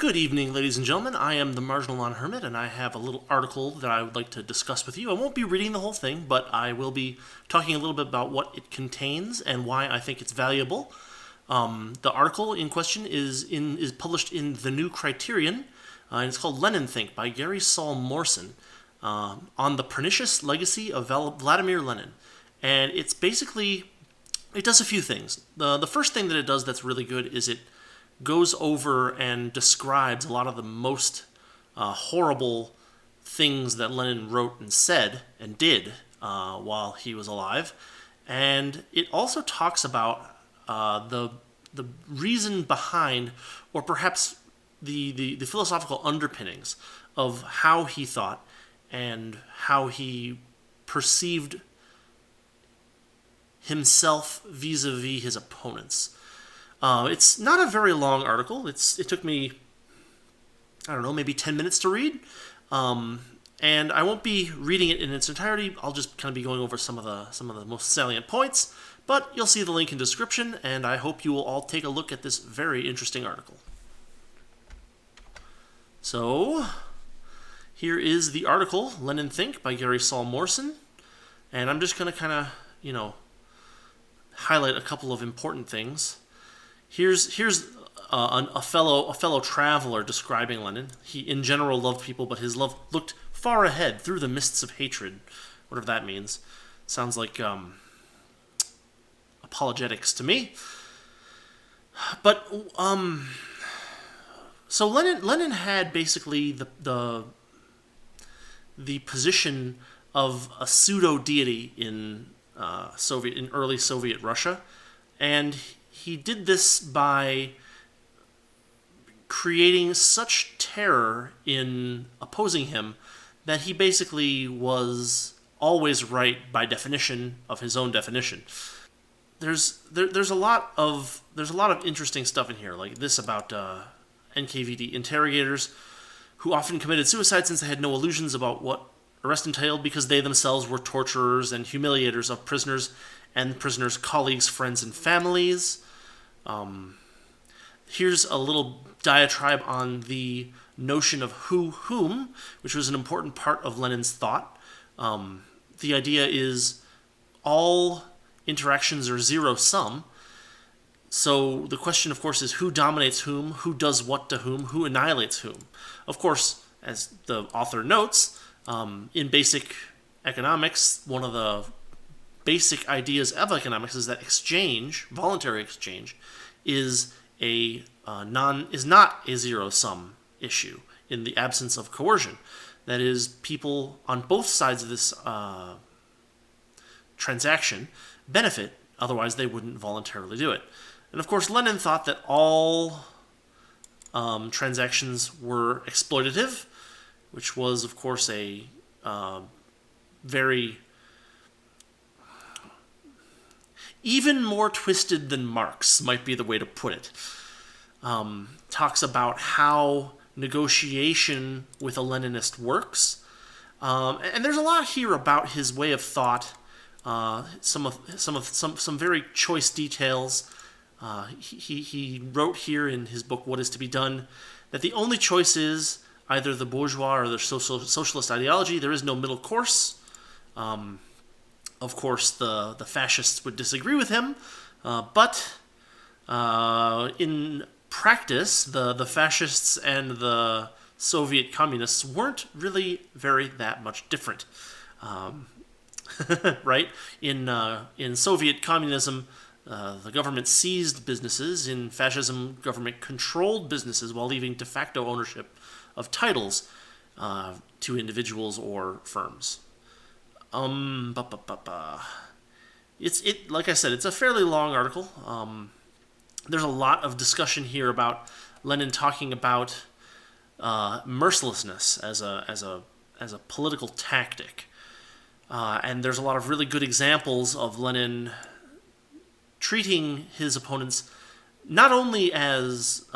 Good evening, ladies and gentlemen. I am the Marginal Non-hermit, and I have a little article that I would like to discuss with you. I won't be reading the whole thing, but I will be talking a little bit about what it contains and why I think it's valuable. The article in question is published in The New Criterion, and it's called Leninthink by Gary Saul Morson, on the pernicious legacy of Vladimir Lenin. And it's basically, it does a few things. The first thing that it does that's really good is it goes over and describes a lot of the most horrible things that Lenin wrote and said and did while he was alive. And it also talks about the reason behind, or perhaps the philosophical underpinnings of how he thought and how he perceived himself vis-a-vis his opponents. It's not a very long article. It took me, I don't know, maybe 10 minutes to read. And I won't be reading it in its entirety. I'll just kind of be going over some of the most salient points. But you'll see the link in the description, and I hope you will all take a look at this very interesting article. So, here is the article, Leninthink by Gary Saul Morson. And I'm just going to kind of, highlight a couple of important things. Here's a fellow traveler describing Lenin. He, in general, loved people, but his love looked far ahead through the mists of hatred, whatever that means. Sounds like apologetics to me. But so Lenin had basically the position of a pseudo deity in early Soviet Russia, and he did this by creating such terror in opposing him that he basically was always right by definition of his own definition. There's a lot of interesting stuff in here, like this about NKVD interrogators who often committed suicide since they had no illusions about what arrest entailed, because they themselves were torturers and humiliators of prisoners and prisoners' colleagues, friends, and families. Here's a little diatribe on the notion of whom, which was an important part of Lenin's thought. The idea is all interactions are zero-sum. So the question, of course, is who dominates whom, who does what to whom, who annihilates whom. Of course, as the author notes, in basic economics, one of the basic ideas of economics is that exchange, voluntary exchange, is not a zero-sum issue in the absence of coercion. That is, people on both sides of this transaction benefit, otherwise they wouldn't voluntarily do it. And of course, Lenin thought that all transactions were exploitative, which was, of course, a very even more twisted than Marx, might be the way to put it. Talks about how negotiation with a Leninist works, and there's a lot here about his way of thought. Some very choice details. He wrote here in his book "What Is to Be Done" that the only choice is either the bourgeois or the socialist ideology. There is no middle course. Of course, the fascists would disagree with him, but in practice, the fascists and the Soviet communists weren't really that much different. Right? In Soviet communism, the government seized businesses. In fascism, government controlled businesses while leaving de facto ownership of titles to individuals or firms. Like I said, it's a fairly long article. There's a lot of discussion here about Lenin talking about mercilessness as a political tactic, and there's a lot of really good examples of Lenin treating his opponents not only as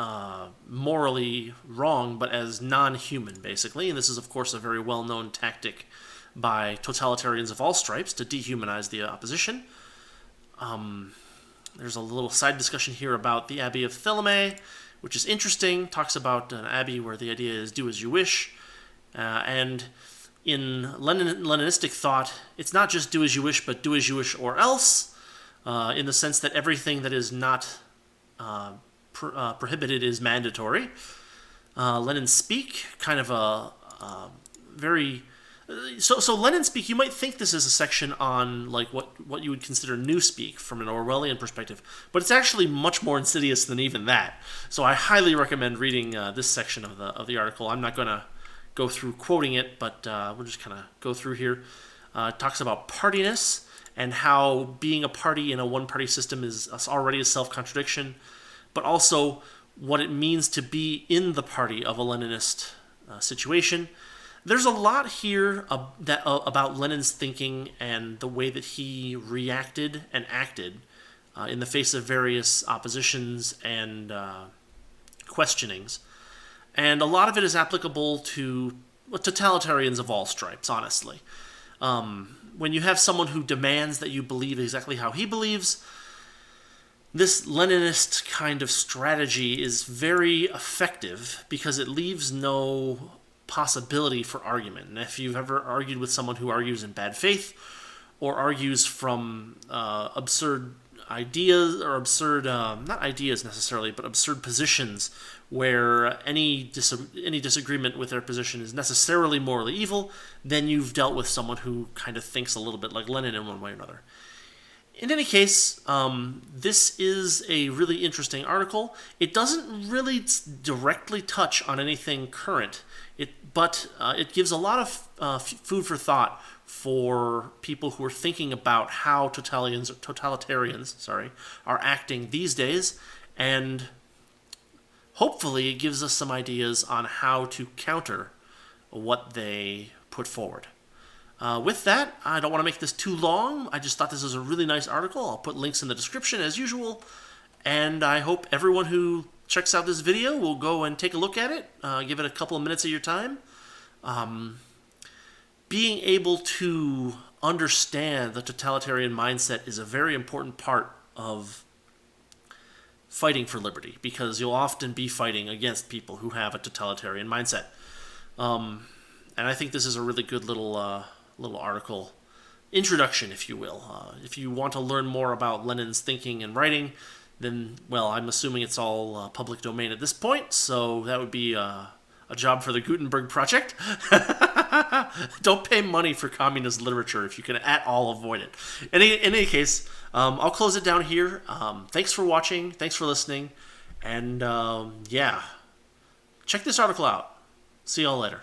morally wrong, but as non-human, basically. And this is, of course, a very well-known tactic by totalitarians of all stripes to dehumanize the opposition. There's a little side discussion here about the Abbey of Theleme, which is interesting. Talks about an abbey where the idea is do as you wish. And in Leninistic thought, it's not just do as you wish, but do as you wish or else, in the sense that everything that is not prohibited is mandatory. Lenin speak, kind of a very... So Lenin speak, you might think this is a section on like what you would consider newspeak from an Orwellian perspective, but it's actually much more insidious than even that. So I highly recommend reading this section of the article. I'm not going to go through quoting it, but we'll just kind of go through here. It talks about partiness and how being a party in a one-party system is already a self-contradiction, but also what it means to be in the party of a Leninist situation. There's a lot here about Lenin's thinking and the way that he reacted and acted in the face of various oppositions and questionings. And a lot of it is applicable to totalitarians of all stripes, honestly. When you have someone who demands that you believe exactly how he believes, this Leninist kind of strategy is very effective because it leaves no possibility for argument. And if you've ever argued with someone who argues in bad faith or argues from absurd ideas or absurd, not ideas necessarily, but absurd positions where any disagreement with their position is necessarily morally evil, then you've dealt with someone who kind of thinks a little bit like Lenin in one way or another. In any case, this is a really interesting article. It doesn't really directly touch on anything current, but it gives a lot of food for thought for people who are thinking about how totalitarians are acting these days, and hopefully it gives us some ideas on how to counter what they put forward. With that, I don't want to make this too long. I just thought this was a really nice article. I'll put links in the description as usual. And I hope everyone who checks out this video will go and take a look at it. Give it a couple of minutes of your time. Being able to understand the totalitarian mindset is a very important part of fighting for liberty, because you'll often be fighting against people who have a totalitarian mindset. And I think this is a really good little article introduction, if you will. If you want to learn more about Lenin's thinking and writing, then, well, I'm assuming it's all public domain at this point, so that would be a job for the Gutenberg Project. Don't pay money for communist literature if you can at all avoid it. In any case, I'll close it down here. Thanks for watching. Thanks for listening. And, yeah, check this article out. See y'all later.